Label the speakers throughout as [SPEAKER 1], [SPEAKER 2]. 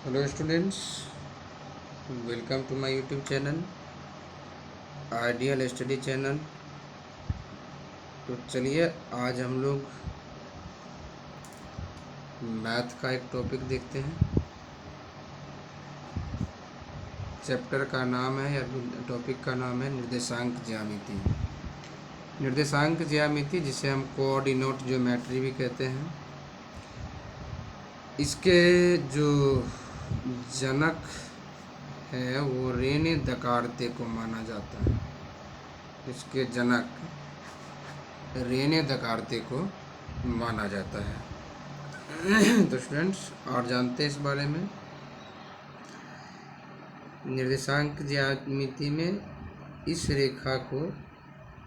[SPEAKER 1] Hello students, welcome to my YouTube channel ideal study channel. तो चलिए आज हम लोग मैथ का एक टॉपिक देखते हैं। चैप्टर का नाम है या टॉपिक का नाम है निर्देशांक ज्यामिति। निर्देशांक ज्यामिति जिसे हम कोऑर्डिनेट ज्योमेट्री भी कहते हैं। इसके जो जनक है वो रेने दकार्ते को माना जाता है। इसके जनक रेने दकार्ते को माना जाता है। तो स्टूडेंट्स और जानते हैं इस बारे में। निर्देशांक ज्यामिति में इस रेखा को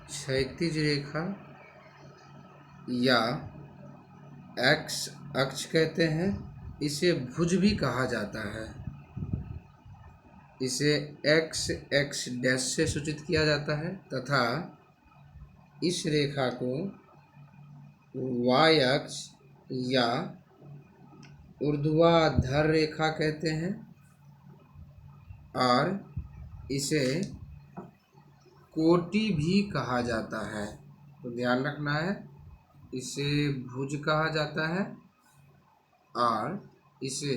[SPEAKER 1] क्षैतिज रेखा या एक्स अक्ष कहते हैं। इसे भुज भी कहा जाता है। इसे एक्स एक्स डैश से सूचित किया जाता है तथा इस रेखा को वाई अक्ष या ऊर्ध्वाधर रेखा कहते हैं और इसे कोटि भी कहा जाता है। तो ध्यान रखना है, इसे भुज कहा जाता है और इसे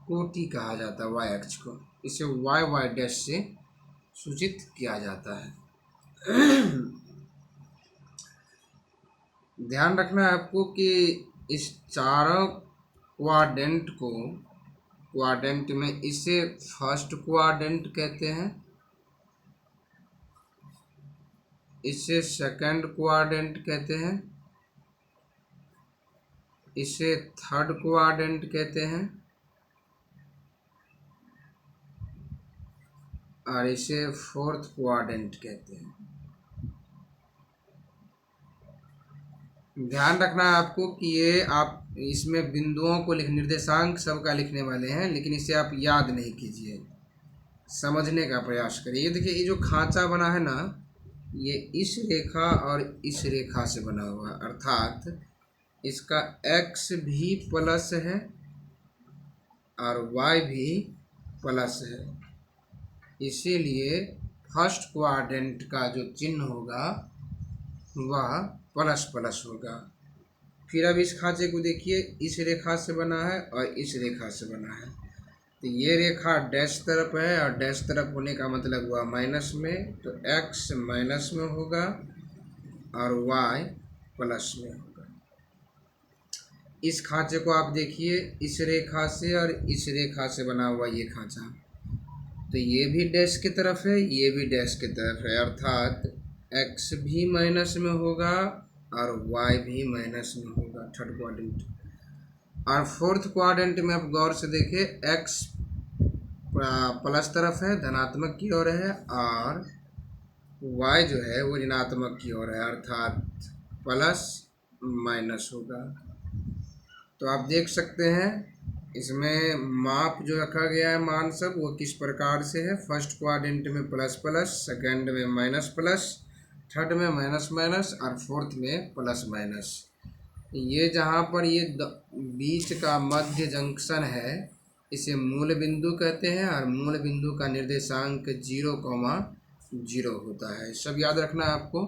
[SPEAKER 1] कोटि कहा जाता है। वाई अक्ष को इसे वाई वाई डैश से सूचित किया जाता है। ध्यान रखना है आपको कि इस चारों क्वाड्रेंट में इसे फर्स्ट क्वाड्रेंट कहते हैं, इसे सेकंड क्वाड्रेंट कहते हैं, इसे थर्ड क्वाड्रेंट कहते हैं और इसे फोर्थ क्वाड्रेंट कहते हैं। ध्यान रखना है आपको कि ये आप इसमें बिंदुओं को निर्देशांक सबका लिखने वाले हैं, लेकिन इसे आप याद नहीं कीजिए, समझने का प्रयास करिए। देखिए ये जो खांचा बना है ना, ये इस रेखा और इस रेखा से बना हुआ है, अर्थात इसका x भी प्लस है और y भी प्लस है। इसीलिए फर्स्ट क्वाड्रेंट का जो चिन्ह होगा वह प्लस प्लस होगा। फिर अब इस खांचे को देखिए, इस रेखा से बना है और इस रेखा से बना है। तो ये रेखा डैश तरफ है और डैश तरफ होने का मतलब हुआ माइनस में, तो x माइनस में होगा और y प्लस में होगा। इस खांचे को आप देखिए, इस रेखा से और इस रेखा से बना हुआ ये खांचा, तो ये भी डैश की तरफ है, ये भी डैश की तरफ है, अर्थात x भी माइनस में होगा और y भी माइनस में होगा, थर्ड क्वाड्रेंट। और फोर्थ क्वाड्रेंट में आप गौर से देखें, x प्लस तरफ है, धनात्मक की ओर है, और y जो है वो ऋणात्मक की ओर है, अर्थात प्लस माइनस होगा। तो आप देख सकते हैं इसमें माप जो रखा गया है, मान सब वो किस प्रकार से है। फर्स्ट क्वाड्रेंट में प्लस प्लस, सेकंड में माइनस प्लस, थर्ड में माइनस माइनस और फोर्थ में प्लस माइनस। ये जहाँ पर ये बीच का मध्य जंक्शन है, इसे मूल बिंदु कहते हैं और मूल बिंदु का निर्देशांक 0,0 होता है। सब याद रखना है आपको।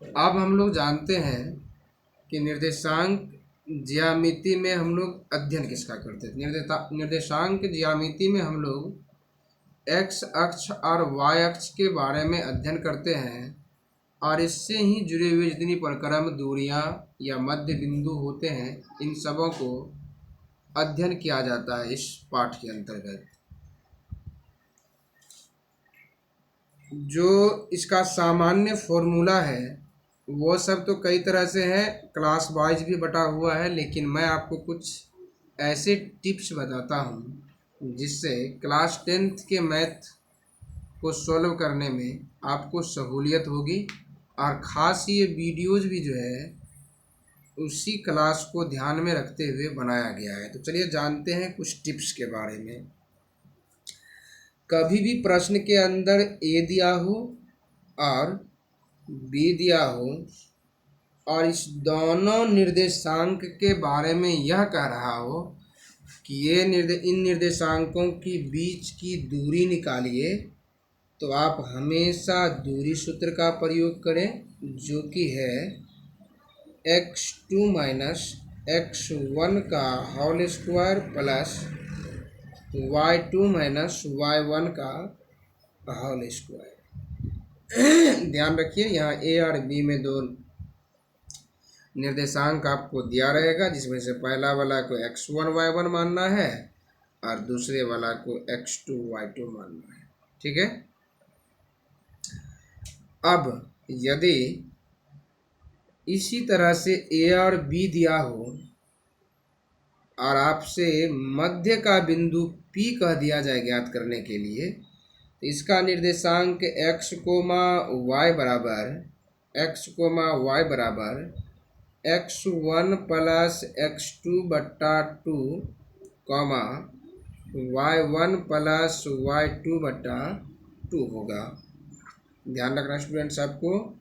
[SPEAKER 1] अब हम लोग जानते हैं कि निर्देशांक ज्यामिति में हम लोग अध्ययन किसका करते हैं। निर्देशांक ज्यामिति में हम लोग एक्स अक्ष और वाई अक्ष के बारे में अध्ययन करते हैं और इससे ही जुड़े हुए जितनी परिक्रम दूरियां या मध्य बिंदु होते हैं, इन सबों को अध्ययन किया जाता है इस पाठ के अंतर्गत। जो इसका सामान्य फॉर्मूला है वो सब तो कई तरह से है, क्लास वाइज भी बटा हुआ है, लेकिन मैं आपको कुछ ऐसे टिप्स बताता हूँ जिससे क्लास 10th के मैथ को सॉल्व करने में आपको सहूलियत होगी। और ख़ास ये वीडियोज़ भी जो है उसी क्लास को ध्यान में रखते हुए बनाया गया है। तो चलिए जानते हैं कुछ टिप्स के बारे में। कभी भी प्रश्न के अंदर ए दिया हो और बी दिया हो और इस दोनों निर्देशांक के बारे में यह कह रहा हो कि इन निर्देशांकों के बीच की दूरी निकालिए, तो आप हमेशा दूरी सूत्र का प्रयोग करें, जो कि है x2 माइनस x1 का whole square plus y2 minus y1 का होल स्क्वायर। ध्यान रखिए यहाँ a और b में दो निर्देशांक आपको दिया रहेगा, जिसमें से पहला वाला को x1 y1 मानना है और दूसरे वाला को x2 y2 मानना है। ठीक है। अब यदि इसी तरह से a और b दिया हो और आपसे मध्य का बिंदु P कह दिया जाए ज्ञात करने के लिए, तो इसका निर्देशांक x कोमा y बराबर x1 प्लस x2 बट्टा 2 कॉमा y1 प्लस y2 बट्टा 2 होगा। ध्यान रखना स्टूडेंट्स, आपको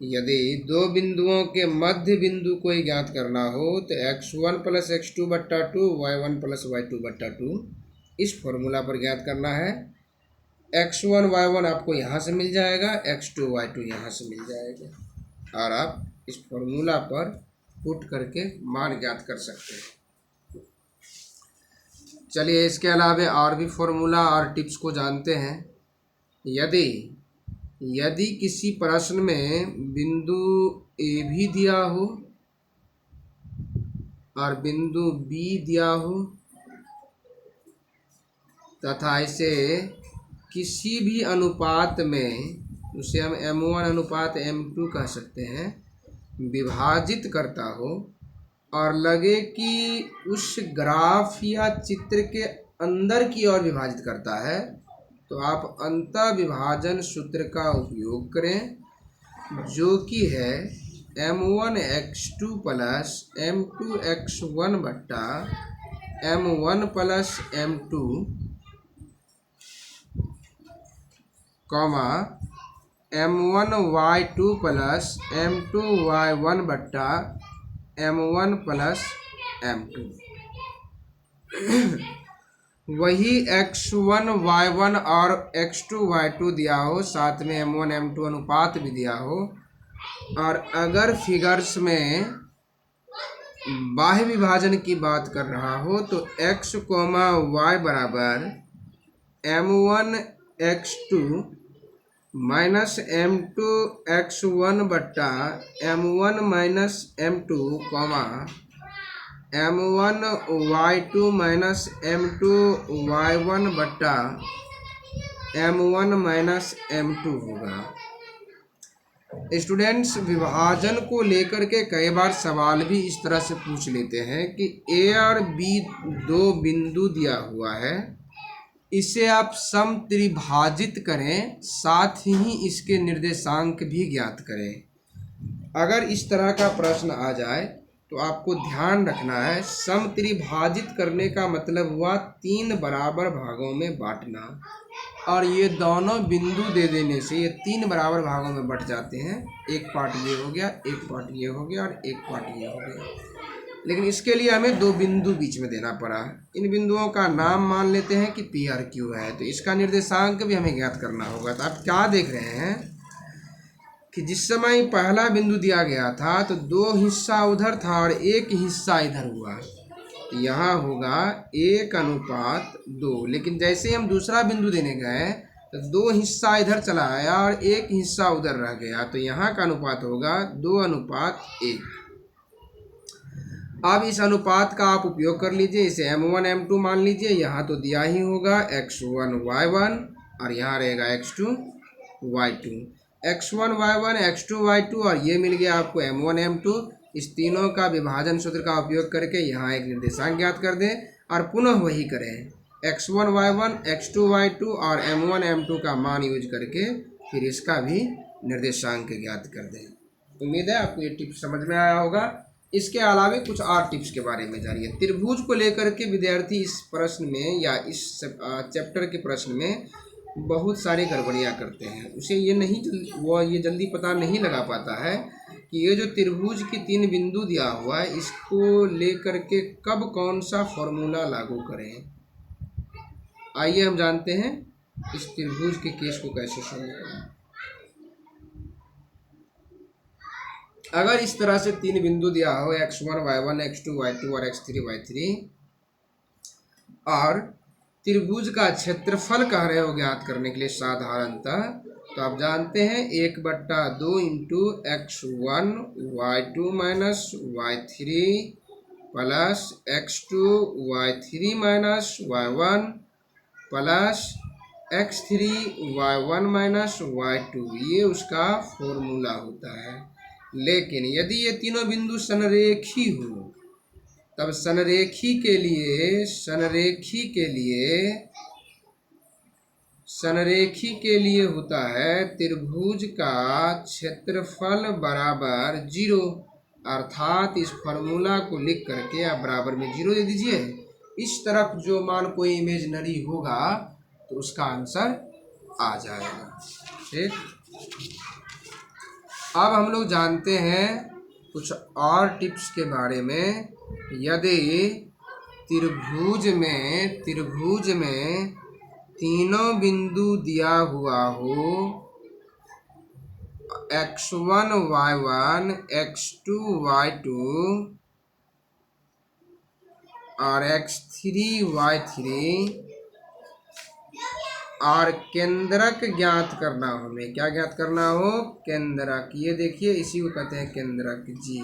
[SPEAKER 1] यदि दो बिंदुओं के मध्य बिंदु को ही ज्ञात करना हो तो x1 प्लस x2 बट्टा 2 y1 प्लस y2 बट्टा 2 इस फॉर्मूला पर ज्ञात करना है। x1 y1 आपको यहाँ से मिल जाएगा, x2 y2 यहाँ से मिल जाएगा और आप इस फॉर्मूला पर पुट करके मान ज्ञात कर सकते हैं। चलिए इसके अलावा और भी फॉर्मूला और टिप्स को जानते हैं। यदि किसी प्रश्न में बिंदु A भी दिया हो और बिंदु B दिया हो तथा इसे किसी भी अनुपात में, उसे हम m1 अनुपात m2 कह सकते हैं, विभाजित करता हो और लगे कि उस ग्राफ या चित्र के अंदर की ओर विभाजित करता है, तो आप अंतः विभाजन सूत्र का उपयोग करें, जो कि है m1 x2 plus m2 x1 बट्टा m1 plus m2 comma m1 y2 plus m2 y1 बट्टा m1 प्लस m2। वही x1 y1 और x2 y2 दिया हो, साथ में m1 m2 अनुपात भी दिया हो, और अगर फिगर्स में बाह्य विभाजन की बात कर रहा हो तो x कोमा y बराबर m1 x2 minus m2 x1 बट्टा m1 minus m2 comma m1 y2 minus m2 y1 बट्टा m1 माइनस m2 होगा। स्टूडेंट्स, विभाजन को लेकर के कई बार सवाल भी इस तरह से पूछ लेते हैं कि A और B दो बिंदु दिया हुआ है, इसे आप समत्रिभाजित करें, साथ ही इसके निर्देशांक भी ज्ञात करें। अगर इस तरह का प्रश्न आ जाए तो आपको ध्यान रखना है, समत्रिभाजित करने का मतलब हुआ 3 बराबर भागों में बांटना, और ये दोनों बिंदु दे देने से ये 3 बराबर भागों में बट जाते हैं। एक पार्ट ये हो गया, एक पार्ट ये हो गया और एक पार्ट ये हो गया। लेकिन इसके लिए हमें 2 बिंदु बीच में देना पड़ा। इन बिंदुओं का नाम मान लेते हैं कि P और Q है, तो इसका निर्देशांक भी हमें ज्ञात करना होगा। तो आप क्या देख रहे हैं कि जिस समय पहला बिंदु दिया गया था तो 2 हिस्सा उधर था और 1 हिस्सा इधर हुआ, यहाँ होगा 1 अनुपात 2। लेकिन जैसे ही हम दूसरा बिंदु देने गए तो 2 हिस्सा इधर चला आया और 1 हिस्सा उधर रह गया, तो यहाँ का अनुपात होगा 2 अनुपात 1। अब इस अनुपात का आप उपयोग कर लीजिए, इसे m1 m2 मान लीजिए। यहाँ तो दिया ही होगा x1 y1 और यहाँ रहेगा x2 y2, x1 y1 x2 y2 और ये मिल गया आपको m1 m2। इस तीनों का विभाजन सूत्र का उपयोग करके यहाँ एक निर्देशांक ज्ञात कर दें और पुनः वही करें, x1 y1 x2 y2 और m1 m2 का मान यूज करके फिर इसका भी निर्देशांक ज्ञात कर दें। उम्मीद है आपको ये टिप्स समझ में आया होगा। इसके अलावा कुछ और टिप्स के बारे में जानिए। त्रिभुज को लेकर के विद्यार्थी इस प्रश्न में या इस चैप्टर के प्रश्न में बहुत सारी गड़बड़ियाँ करते हैं। उसे ये जल्दी पता नहीं लगा पाता है कि ये जो त्रिभुज की 3 बिंदु दिया हुआ है इसको लेकर के कब कौन सा फॉर्मूला लागू करें। आइए हम जानते हैं इस त्रिभुज के केस को कैसे सॉल्व करें। अगर इस तरह से 3 बिंदु दिया हो x1 y1 x2 y2 और x3 y3 और त्रिभुज का क्षेत्रफल कह रहे हो ज्ञात करने के लिए साधारणतः, तो आप जानते हैं 1/2 into x1 y2 minus y3 plus x2 y3 minus y1 plus x3 y1 minus y2, ये उसका फॉर्मूला होता है। लेकिन यदि ये तीनों बिंदु संरेखी हो तब संरेखी के लिए होता है त्रिभुज का क्षेत्रफल बराबर 0, अर्थात इस फॉर्मूला को लिख करके आप बराबर में 0 दे दीजिए। इस तरफ जो मान कोई इमेजिनरी होगा तो उसका आंसर आ जाएगा। ठीक, अब हम लोग जानते हैं कुछ और टिप्स के बारे में। यदि त्रिभुज में तीनों बिंदु दिया हुआ हो x1 y1 x2 y2 और x3 y3 और केंद्रक ज्ञात करना हो, हमें क्या ज्ञात करना हो, केंद्रक। ये देखिए इसी को कहते हैं केंद्रक जी।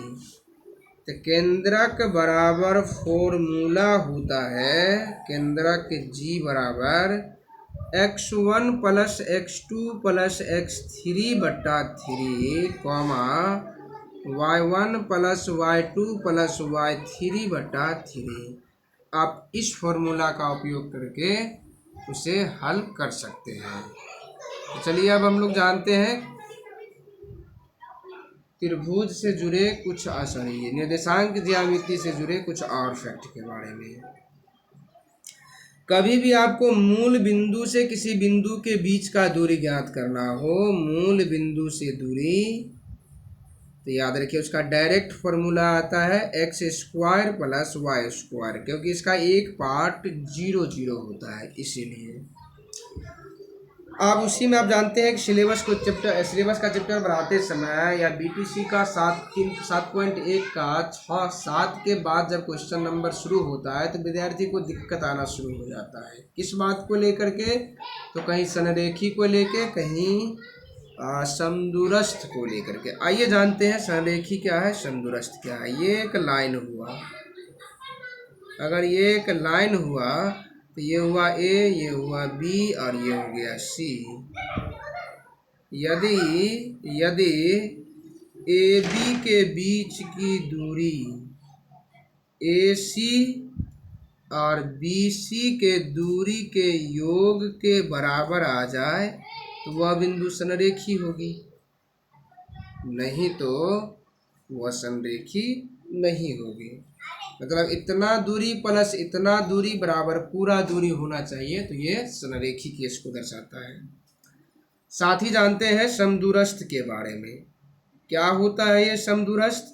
[SPEAKER 1] तो केंद्रक बराबर फॉर्मूला होता है केंद्रक जी बराबर x1 plus x2 plus x3 बटा 3 comma y1 plus y2 plus y3 बटा 3। आप इस फॉर्मूला का उपयोग करके उसे हल कर सकते हैं। तो चलिए अब हम लोग जानते हैं त्रिभुज से जुड़े कुछ निर्देशांक ज्यामिति से जुड़े कुछ और फैक्ट के बारे में। कभी भी आपको मूल बिंदु से किसी बिंदु के बीच का दूरी ज्ञात करना हो, मूल बिंदु से दूरी, तो याद रखिए उसका डायरेक्ट फॉर्मूला आता है x square plus Y square, क्योंकि इसका एक पार्ट 0 0 होता है इसीलिए। अब उसी में आप जानते हैं कि सिलेबस का चैप्टर बढ़ाते समय या बीटीसी का 7.1 का 6-7 के बाद जब क्वेश्चन नंबर शुरू होता है तो विद्यार्थी को दिक्कत आना शुरू हो जाता है। किस बात को लेकर के, तो कहीं संरेखी को लेके, कहीं समदूरस्थ को लेकर के। आइए जानते हैं संरेखी क्या है, समदूरस्थ क्या है। ये एक लाइन हुआ, अगर ये एक लाइन हुआ तो ये हुआ ए, ये हुआ बी और ये हो गया सी। यदि ए बी के बीच की दूरी ए सी और बी सी के दूरी के योग के बराबर आ जाए तो वह बिंदु संरेखी होगी, नहीं तो वह संरेखी नहीं होगी। मतलब इतना दूरी प्लस इतना दूरी बराबर पूरा दूरी होना चाहिए, तो ये संरेखी केस को दर्शाता है। साथ ही जानते हैं समदूरस्थ के बारे में। क्या होता है ये समदूरस्थ?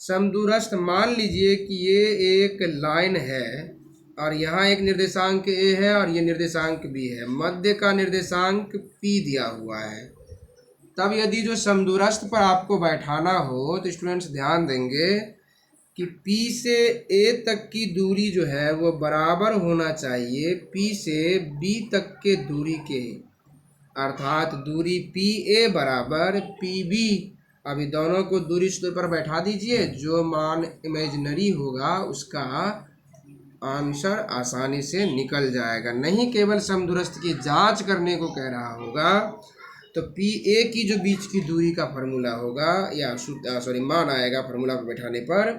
[SPEAKER 1] समदूरस्थ मान लीजिए कि ये एक लाइन है और यहाँ एक निर्देशांक ए है और ये निर्देशांक बी है, मध्य का निर्देशांक पी दिया हुआ है। तब यदि जो समदूरस्थ पर आपको बैठाना हो तो स्टूडेंट्स ध्यान देंगे कि P से A तक की दूरी जो है वो बराबर होना चाहिए P से B तक के दूरी के, अर्थात दूरी PA बराबर PB। अभी दोनों को दूरी सूत्र पर बैठा दीजिए, जो मान इमेजिनरी होगा उसका आंसर आसानी से निकल जाएगा। नहीं केवल समदूरस्थ की जांच करने को कह रहा होगा तो PA की जो बीच की दूरी का फार्मूला होगा या मान आएगा फार्मूला पर बैठाने पर,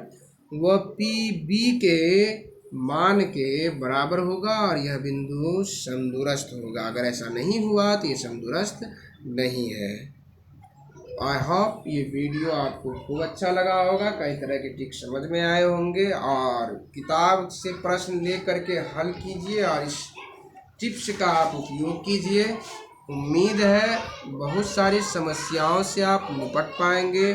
[SPEAKER 1] वह PB के मान के बराबर होगा और यह बिंदु समदूरस्थ होगा। अगर ऐसा नहीं हुआ तो ये समदूरस्थ नहीं है। आई होप ये वीडियो आपको खूब अच्छा लगा होगा, कई तरह के ट्रिक समझ में आए होंगे और किताब से प्रश्न ले करके हल कीजिए और इस टिप्स का आप उपयोग कीजिए। उम्मीद है बहुत सारी समस्याओं से आप निपट पाएंगे।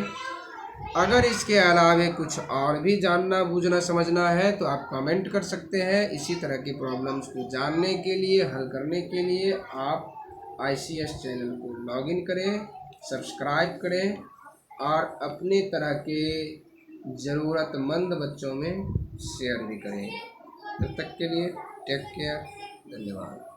[SPEAKER 1] अगर इसके अलावे कुछ और भी जानना बूझना समझना है तो आप कमेंट कर सकते हैं। इसी तरह की प्रॉब्लम्स को जानने के लिए, हल करने के लिए आप ICS चैनल को लॉगिन करें, सब्सक्राइब करें और अपने तरह के ज़रूरतमंद बच्चों में शेयर भी करें। तब तक के लिए टेक केयर, धन्यवाद।